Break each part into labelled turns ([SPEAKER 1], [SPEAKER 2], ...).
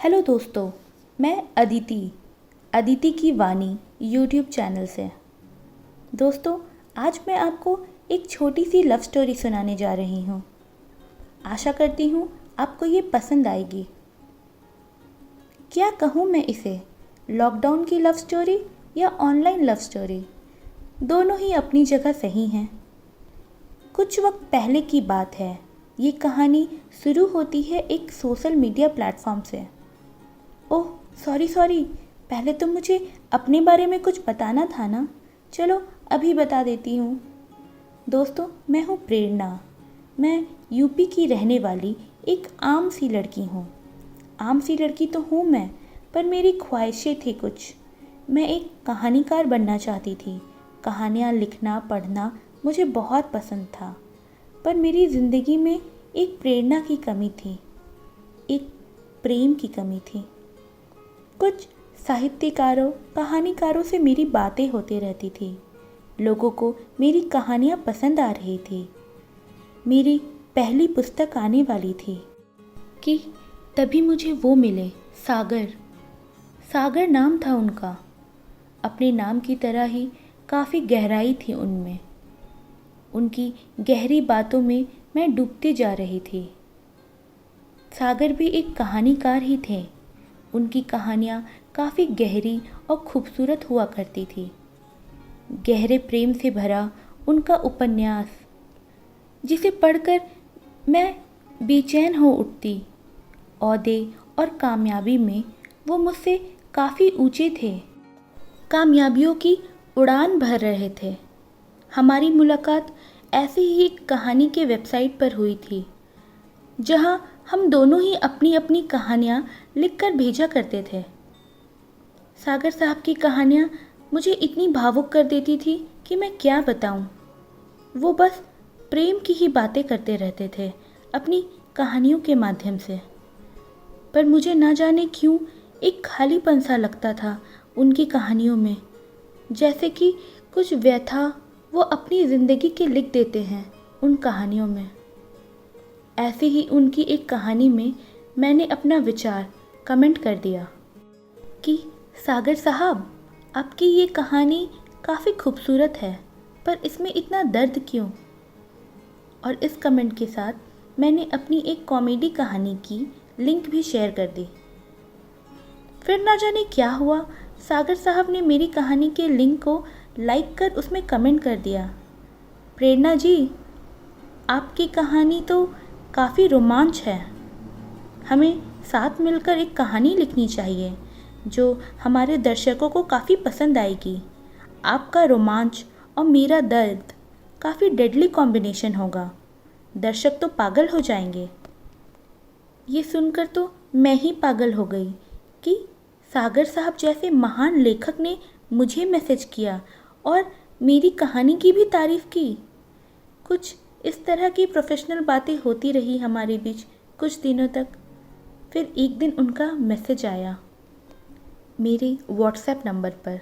[SPEAKER 1] Hello दोस्तों, मैं अदिति की वाणी यूट्यूब चैनल से। दोस्तों, आज मैं आपको एक छोटी सी लव स्टोरी सुनाने जा रही हूँ। आशा करती हूँ आपको ये पसंद आएगी। क्या कहूँ मैं इसे, लॉकडाउन की लव स्टोरी या ऑनलाइन लव स्टोरी? दोनों ही अपनी जगह सही हैं। कुछ वक्त पहले की बात है। ये कहानी शुरू होती है एक सोशल मीडिया प्लेटफॉर्म से। ओह सॉरी, पहले तो मुझे अपने बारे में कुछ बताना था ना। चलो अभी बता देती हूँ। दोस्तों, मैं हूँ प्रेरणा। मैं यूपी की रहने वाली एक आम सी लड़की हूँ। आम सी लड़की तो हूँ मैं, पर मेरी ख्वाहिशें थी कुछ। मैं एक कहानीकार बनना चाहती थी। कहानियाँ लिखना पढ़ना मुझे बहुत पसंद था, पर मेरी ज़िंदगी में एक प्रेरणा की कमी थी, एक प्रेम की कमी थी। कुछ साहित्यकारों कहानीकारों से मेरी बातें होती रहती थी। लोगों को मेरी कहानियाँ पसंद आ रही थी। मेरी पहली पुस्तक आने वाली थी कि तभी मुझे वो मिले, सागर नाम था उनका। अपने नाम की तरह ही काफ़ी गहराई थी उनमें। उनकी गहरी बातों में मैं डूबती जा रही थी। सागर भी एक कहानीकार ही थे। उनकी कहानियाँ काफ़ी गहरी और खूबसूरत हुआ करती थी। गहरे प्रेम से भरा उनका उपन्यास, जिसे पढ़कर मैं बेचैन हो उठती। ओहदे और कामयाबी में वो मुझसे काफ़ी ऊंचे थे। कामयाबियों की उड़ान भर रहे थे। हमारी मुलाकात ऐसे ही एक कहानी के वेबसाइट पर हुई थी, जहाँ हम दोनों ही अपनी अपनी कहानियाँ लिखकर भेजा करते थे। सागर साहब की कहानियाँ मुझे इतनी भावुक कर देती थी कि मैं क्या बताऊँ। वो बस प्रेम की ही बातें करते रहते थे अपनी कहानियों के माध्यम से। पर मुझे ना जाने क्यों एक खालीपन सा लगता था उनकी कहानियों में, जैसे कि कुछ व्यथा वो अपनी ज़िंदगी के लिख देते हैं उन कहानियों में। ऐसी ही उनकी एक कहानी में मैंने अपना विचार कमेंट कर दिया कि सागर साहब, आपकी ये कहानी काफ़ी खूबसूरत है, पर इसमें इतना दर्द क्यों? और इस कमेंट के साथ मैंने अपनी एक कॉमेडी कहानी की लिंक भी शेयर कर दी। फिर ना जाने क्या हुआ, सागर साहब ने मेरी कहानी के लिंक को लाइक कर उसमें कमेंट कर दिया, प्रेरणा जी, आपकी कहानी तो काफ़ी रोमांच है। हमें साथ मिलकर एक कहानी लिखनी चाहिए जो हमारे दर्शकों को काफ़ी पसंद आएगी। आपका रोमांच और मेरा दर्द काफ़ी डेडली कॉम्बिनेशन होगा। दर्शक तो पागल हो जाएंगे। ये सुनकर तो मैं ही पागल हो गई कि सागर साहब जैसे महान लेखक ने मुझे मैसेज किया और मेरी कहानी की भी तारीफ़ की। कुछ इस तरह की प्रोफेशनल बातें होती रही हमारे बीच कुछ दिनों तक। फिर एक दिन उनका मैसेज आया मेरे व्हाट्सएप नंबर पर।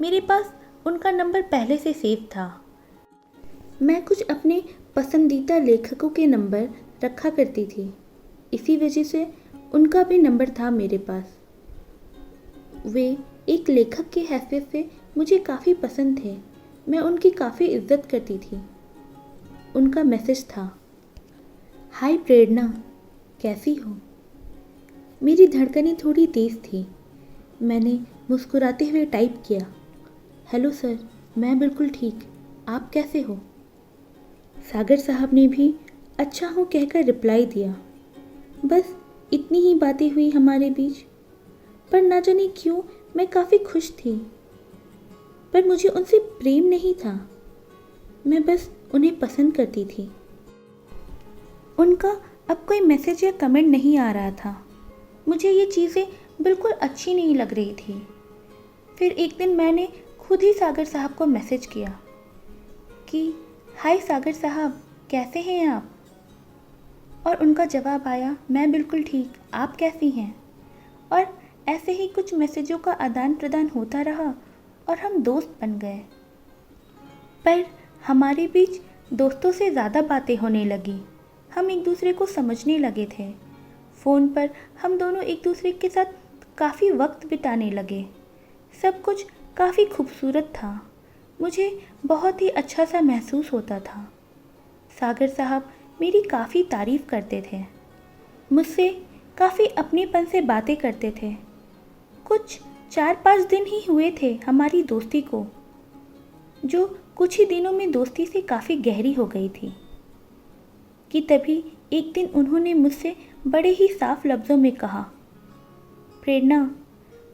[SPEAKER 1] मेरे पास उनका नंबर पहले से सेव था। मैं कुछ अपने पसंदीदा लेखकों के नंबर रखा करती थी, इसी वजह से उनका भी नंबर था मेरे पास। वे एक लेखक के हैसियत से मुझे काफ़ी पसंद थे। मैं उनकी काफ़ी इज्जत करती थी। उनका मैसेज था, हाय प्रेरणा, कैसी हो? मेरी धड़कनें थोड़ी तेज़ थी। मैंने मुस्कुराते हुए टाइप किया, हेलो सर, मैं बिल्कुल ठीक, आप कैसे हो? सागर साहब ने भी अच्छा हूँ कहकर रिप्लाई दिया। बस इतनी ही बातें हुई हमारे बीच। पर ना जाने क्यों मैं काफ़ी खुश थी, पर मुझे उनसे प्रेम नहीं था। मैं बस उन्हें पसंद करती थी। उनका अब कोई मैसेज या कमेंट नहीं आ रहा था। मुझे ये चीज़ें बिल्कुल अच्छी नहीं लग रही थी। फिर एक दिन मैंने खुद ही सागर साहब को मैसेज किया कि हाय सागर साहब, कैसे हैं आप? और उनका जवाब आया, मैं बिल्कुल ठीक, आप कैसी हैं? और ऐसे ही कुछ मैसेजों का आदान प्रदान होता रहा और हम दोस्त बन गए। पर हमारे बीच दोस्तों से ज़्यादा बातें होने लगी। हम एक दूसरे को समझने लगे थे। फ़ोन पर हम दोनों एक दूसरे के साथ काफ़ी वक्त बिताने लगे। सब कुछ काफ़ी खूबसूरत था। मुझे बहुत ही अच्छा सा महसूस होता था। सागर साहब मेरी काफ़ी तारीफ़ करते थे, मुझसे काफ़ी अपनेपन से बातें करते थे। कुछ 4-5 दिन ही हुए थे हमारी दोस्ती को, जो कुछ ही दिनों में दोस्ती से काफ़ी गहरी हो गई थी, कि तभी एक दिन उन्होंने मुझसे बड़े ही साफ लफ्ज़ों में कहा, प्रेरणा,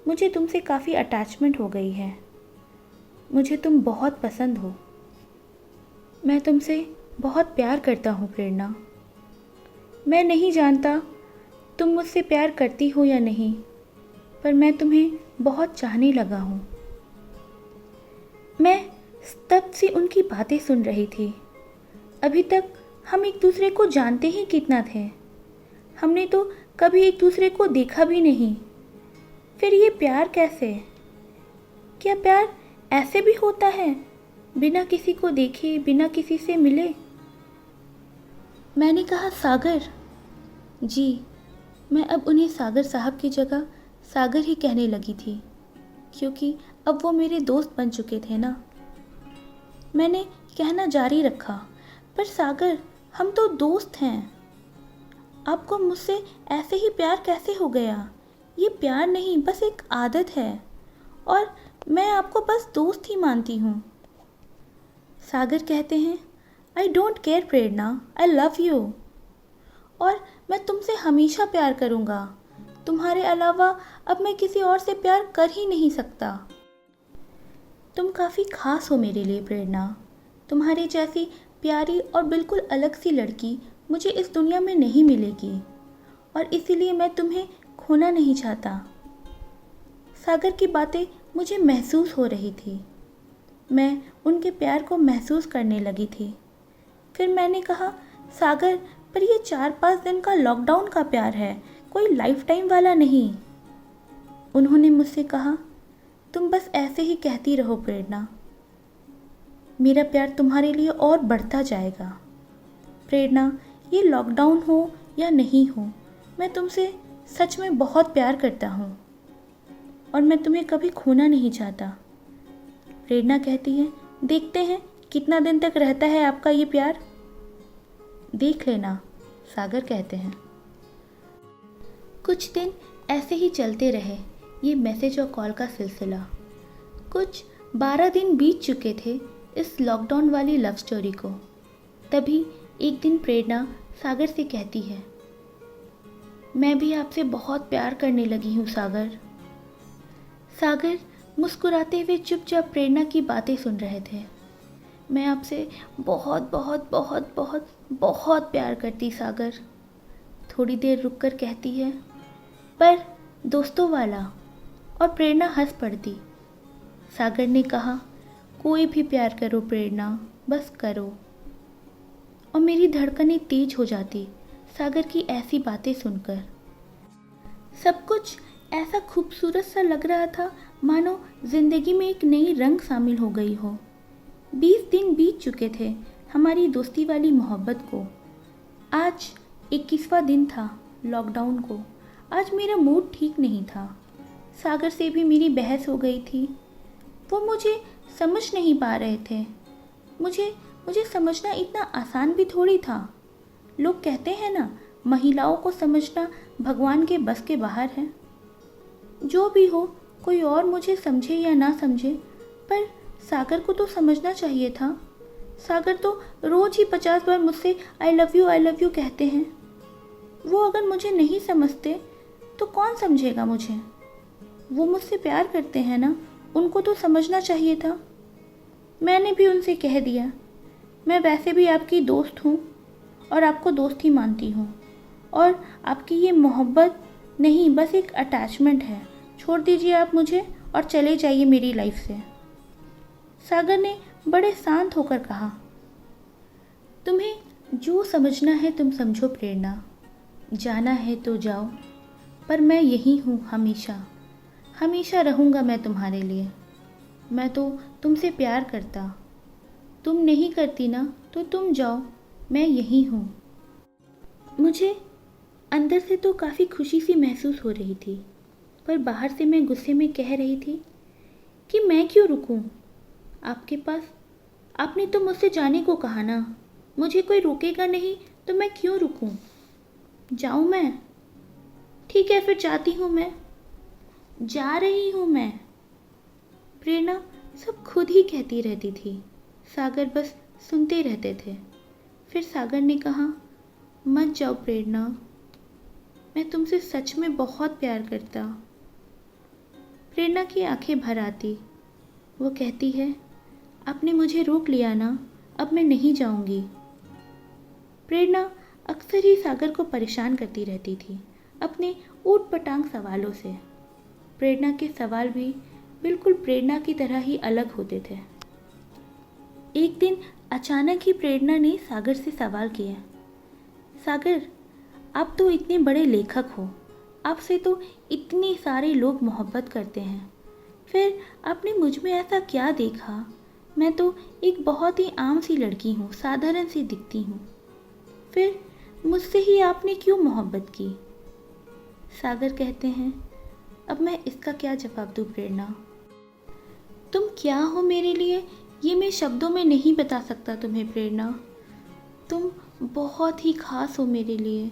[SPEAKER 1] मुझे तुमसे काफ़ी अटैचमेंट हो गई है। मुझे तुम बहुत पसंद हो। मैं तुमसे बहुत प्यार करता हूँ प्रेरणा। मैं नहीं जानता तुम मुझसे प्यार करती हो या नहीं, पर मैं तुम्हें बहुत चाहने लगा हूँ। मैं तब से उनकी बातें सुन रही थी। अभी तक हम एक दूसरे को जानते ही कितना थे। हमने तो कभी एक दूसरे को देखा भी नहीं। फिर ये प्यार कैसे? क्या प्यार ऐसे भी होता है, बिना किसी को देखे, बिना किसी से मिले? मैंने कहा, सागर। जी, मैं अब उन्हें सागर साहब की जगह सागर ही कहने लगी थी, क्योंकि अब वो मेरे दोस्त बन चुके थे ना। मैंने कहना जारी रखा, पर सागर, हम तो दोस्त हैं। आपको मुझसे ऐसे ही प्यार कैसे हो गया? ये प्यार नहीं, बस एक आदत है, और मैं आपको बस दोस्त ही मानती हूँ। सागर कहते हैं, I don't care Prerna, I love you, और मैं तुमसे हमेशा प्यार करूँगा। तुम्हारे अलावा अब मैं किसी और से प्यार कर ही नहीं सकता। तुम काफ़ी खास हो मेरे लिए प्रेरणा। तुम्हारी जैसी प्यारी और बिल्कुल अलग सी लड़की मुझे इस दुनिया में नहीं मिलेगी, और इसीलिए मैं तुम्हें खोना नहीं चाहता। सागर की बातें मुझे महसूस हो रही थी। मैं उनके प्यार को महसूस करने लगी थी। फिर मैंने कहा, सागर, पर ये 4-5 दिन का लॉकडाउन का प्यार है, कोई लाइफ टाइम वाला नहीं। उन्होंने मुझसे कहा, तुम बस ऐसे ही कहती रहो प्रेरणा, मेरा प्यार तुम्हारे लिए और बढ़ता जाएगा। प्रेरणा, ये लॉकडाउन हो या नहीं हो, मैं तुमसे सच में बहुत प्यार करता हूँ, और मैं तुम्हें कभी खोना नहीं चाहता। प्रेरणा कहती है, देखते हैं कितना दिन तक रहता है आपका ये प्यार। देख लेना, सागर कहते हैं। कुछ दिन ऐसे ही चलते रहे, ये मैसेज और कॉल का सिलसिला। कुछ 12 दिन बीत चुके थे इस लॉकडाउन वाली लव स्टोरी को। तभी एक दिन प्रेरणा सागर से कहती है, मैं भी आपसे बहुत प्यार करने लगी हूँ सागर। सागर मुस्कुराते हुए चुपचाप प्रेरणा की बातें सुन रहे थे। मैं आपसे बहुत बहुत बहुत बहुत बहुत प्यार करती सागर। थोड़ी देर रुककर कहती है, पर दोस्तों वाला, और प्रेरणा हंस पड़ती। सागर ने कहा, कोई भी प्यार करो प्रेरणा, बस करो। और मेरी धड़कनें तेज हो जाती सागर की ऐसी बातें सुनकर। सब कुछ ऐसा खूबसूरत सा लग रहा था, मानो जिंदगी में एक नई रंग शामिल हो गई हो। 20 दिन बीत चुके थे हमारी दोस्ती वाली मोहब्बत को। आज 21वां दिन था लॉकडाउन को। आज मेरा मूड ठीक नहीं था। सागर से भी मेरी बहस हो गई थी। वो मुझे समझ नहीं पा रहे थे। मुझे समझना इतना आसान भी थोड़ी था। लोग कहते हैं ना, महिलाओं को समझना भगवान के बस के बाहर है। जो भी हो, कोई और मुझे समझे या ना समझे, पर सागर को तो समझना चाहिए था। सागर तो रोज ही 50 बार मुझसे आई लव यू कहते हैं। वो अगर मुझे नहीं समझते तो कौन समझेगा मुझे? वो मुझसे प्यार करते हैं ना, उनको तो समझना चाहिए था। मैंने भी उनसे कह दिया, मैं वैसे भी आपकी दोस्त हूँ और आपको दोस्त ही मानती हूँ, और आपकी ये मोहब्बत नहीं, बस एक अटैचमेंट है। छोड़ दीजिए आप मुझे और चले जाइए मेरी लाइफ से। सागर ने बड़े शांत होकर कहा, तुम्हें जो समझना है तुम समझो प्रेरणा, जाना है तो जाओ, पर मैं यही हूँ हमेशा, हमेशा रहूँगा मैं तुम्हारे लिए। मैं तो तुमसे प्यार करता, तुम नहीं करती ना, तो तुम जाओ, मैं यही हूँ। मुझे अंदर से तो काफ़ी खुशी सी महसूस हो रही थी, पर बाहर से मैं गुस्से में कह रही थी कि मैं क्यों रुकूं आपके पास। आपने तो मुझसे जाने को कहा ना, मुझे कोई रोकेगा नहीं तो मैं क्यों रुकूं। जाऊं मैं? ठीक है, फिर जाती हूं मैं, जा रही हूं मैं। प्रेरणा सब खुद ही कहती रहती थी, सागर बस सुनते रहते थे। फिर सागर ने कहा, मत जाओ प्रेरणा, मैं तुमसे सच में बहुत प्यार करता। प्रेरणा की आंखें भर आती। वो कहती है, आपने मुझे रोक लिया ना, अब मैं नहीं जाऊंगी। प्रेरणा अक्सर ही सागर को परेशान करती रहती थी अपने ऊट पटांग सवालों से। प्रेरणा के सवाल भी बिल्कुल प्रेरणा की तरह ही अलग होते थे। एक दिन अचानक ही प्रेरणा ने सागर से सवाल किया, सागर, आप तो इतने बड़े लेखक हो, आपसे तो इतने सारे लोग मोहब्बत करते हैं, फिर आपने मुझ में ऐसा क्या देखा? मैं तो एक बहुत ही आम सी लड़की हूँ, साधारण सी दिखती हूँ, फिर मुझसे ही आपने क्यों मोहब्बत की? सागर कहते हैं, अब मैं इसका क्या जवाब दूँ प्रेरणा? तुम क्या हो मेरे लिए ये मैं शब्दों में नहीं बता सकता तुम्हें प्रेरणा। तुम बहुत ही खास हो मेरे लिए,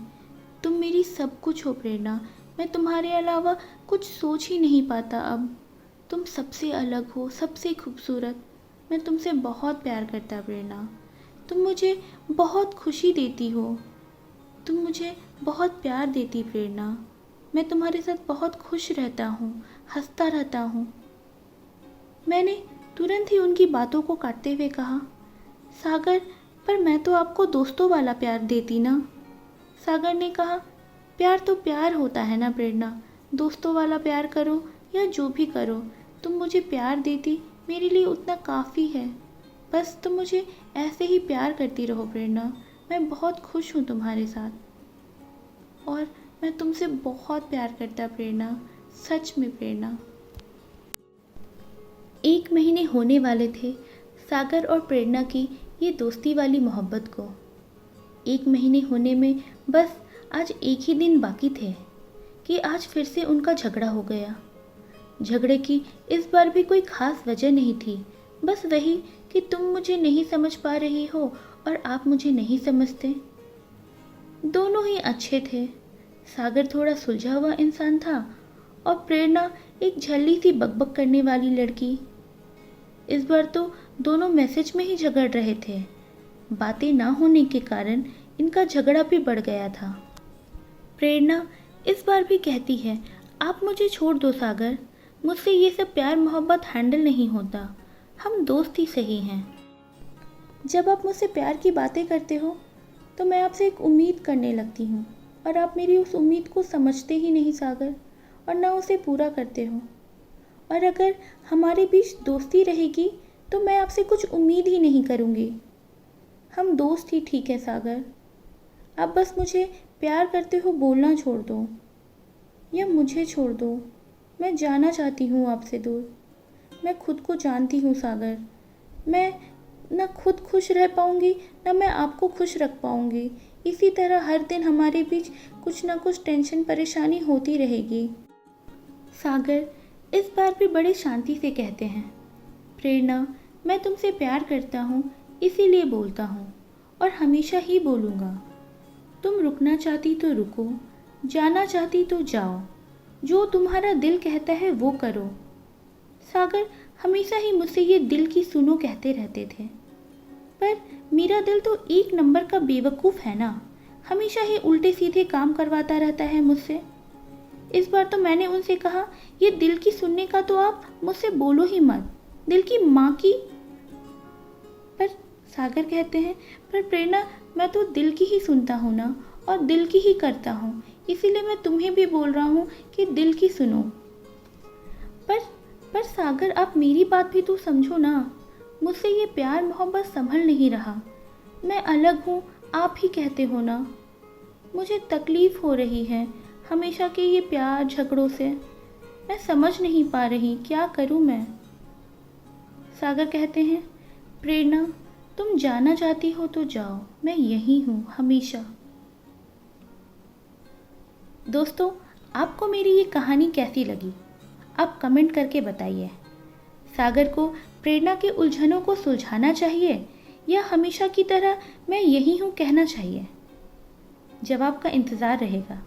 [SPEAKER 1] तुम मेरी सब कुछ हो प्रेरणा। मैं तुम्हारे अलावा कुछ सोच ही नहीं पाता अब। तुम सबसे अलग हो, सबसे खूबसूरत। मैं तुमसे बहुत प्यार करता प्रेरणा। तुम मुझे बहुत खुशी देती हो, तुम मुझे बहुत प्यार देती प्रेरणा। मैं तुम्हारे साथ बहुत खुश रहता हूँ, हंसता रहता हूँ। मैंने तुरंत ही उनकी बातों को काटते हुए कहा, सागर, पर मैं तो आपको दोस्तों वाला प्यार देती ना। सागर ने कहा, प्यार तो प्यार होता है ना प्रेरणा, दोस्तों वाला प्यार करो या जो भी करो, तुम मुझे प्यार देती मेरे लिए उतना काफ़ी है। बस तुम मुझे ऐसे ही प्यार करती रहो प्रेरणा। मैं बहुत खुश हूँ तुम्हारे साथ और मैं तुमसे बहुत प्यार करता प्रेरणा, सच में प्रेरणा। 1 महीने होने वाले थे सागर और प्रेरणा की ये दोस्ती वाली मोहब्बत को। 1 महीने होने में बस आज एक ही दिन बाकी थे कि आज फिर से उनका झगड़ा हो गया। झगड़े की इस बार भी कोई खास वजह नहीं थी, बस वही कि तुम मुझे नहीं समझ पा रही हो और आप मुझे नहीं समझते। दोनों ही अच्छे थे। सागर थोड़ा सुलझा हुआ इंसान था और प्रेरणा एक झल्ली सी बकबक करने वाली लड़की। इस बार तो दोनों मैसेज में ही झगड़ रहे थे। बातें ना होने के कारण इनका झगड़ा भी बढ़ गया था। प्रेरणा इस बार भी कहती है, आप मुझे छोड़ दो सागर, मुझसे ये सब प्यार मोहब्बत हैंडल नहीं होता, हम दोस्त ही सही हैं। जब आप मुझसे प्यार की बातें करते हो तो मैं आपसे एक उम्मीद करने लगती हूँ और आप मेरी उस उम्मीद को समझते ही नहीं सागर, और ना उसे पूरा करते हो। और अगर हमारे बीच दोस्ती रहेगी तो मैं आपसे कुछ उम्मीद ही नहीं करूँगी। हम दोस्त ही ठीक है सागर। आप बस मुझे प्यार करते हो बोलना छोड़ दो या मुझे छोड़ दो। मैं जाना चाहती हूँ आपसे दूर। मैं खुद को जानती हूँ सागर, मैं ना खुद खुश रह पाऊँगी ना मैं आपको खुश रख पाऊँगी। इसी तरह हर दिन हमारे बीच कुछ ना कुछ टेंशन परेशानी होती रहेगी। सागर इस बार भी बड़े शांति से कहते हैं, प्रेरणा, मैं तुमसे प्यार करता हूँ इसीलिए बोलता हूँ और हमेशा ही बोलूँगा। तुम रुकना चाहती तो रुको, जाना चाहती तो जाओ, जो तुम्हारा दिल कहता है वो करो। सागर हमेशा ही मुझसे ये दिल की सुनो कहते रहते थे, पर मेरा दिल तो एक नंबर का बेवकूफ़ है ना, हमेशा ही उल्टे सीधे काम करवाता रहता है मुझसे। इस बार तो मैंने उनसे कहा, ये दिल की सुनने का तो आप मुझसे बोलो ही मत, दिल की माँ की। पर सागर कहते हैं, पर प्रेरणा, मैं तो दिल की ही सुनता हूँ ना और दिल की ही करता हूँ, इसीलिए मैं तुम्हें भी बोल रहा हूँ कि दिल की सुनो। पर सागर, आप मेरी बात भी तो समझो ना, मुझसे ये प्यार मोहब्बत संभल नहीं रहा। मैं अलग हूँ आप ही कहते हो ना, मुझे तकलीफ़ हो रही है हमेशा के ये प्यार झगड़ों से। मैं समझ नहीं पा रही क्या करूँ मैं। सागर कहते हैं, प्रेरणा, तुम जाना चाहती हो तो जाओ, मैं यहीं हूँ हमेशा। दोस्तों, आपको मेरी ये कहानी कैसी लगी? आप कमेंट करके बताइए। सागर को प्रेरणा के उलझनों को सुलझाना चाहिए या हमेशा की तरह मैं यही हूँ कहना चाहिए? जवाब का इंतज़ार रहेगा।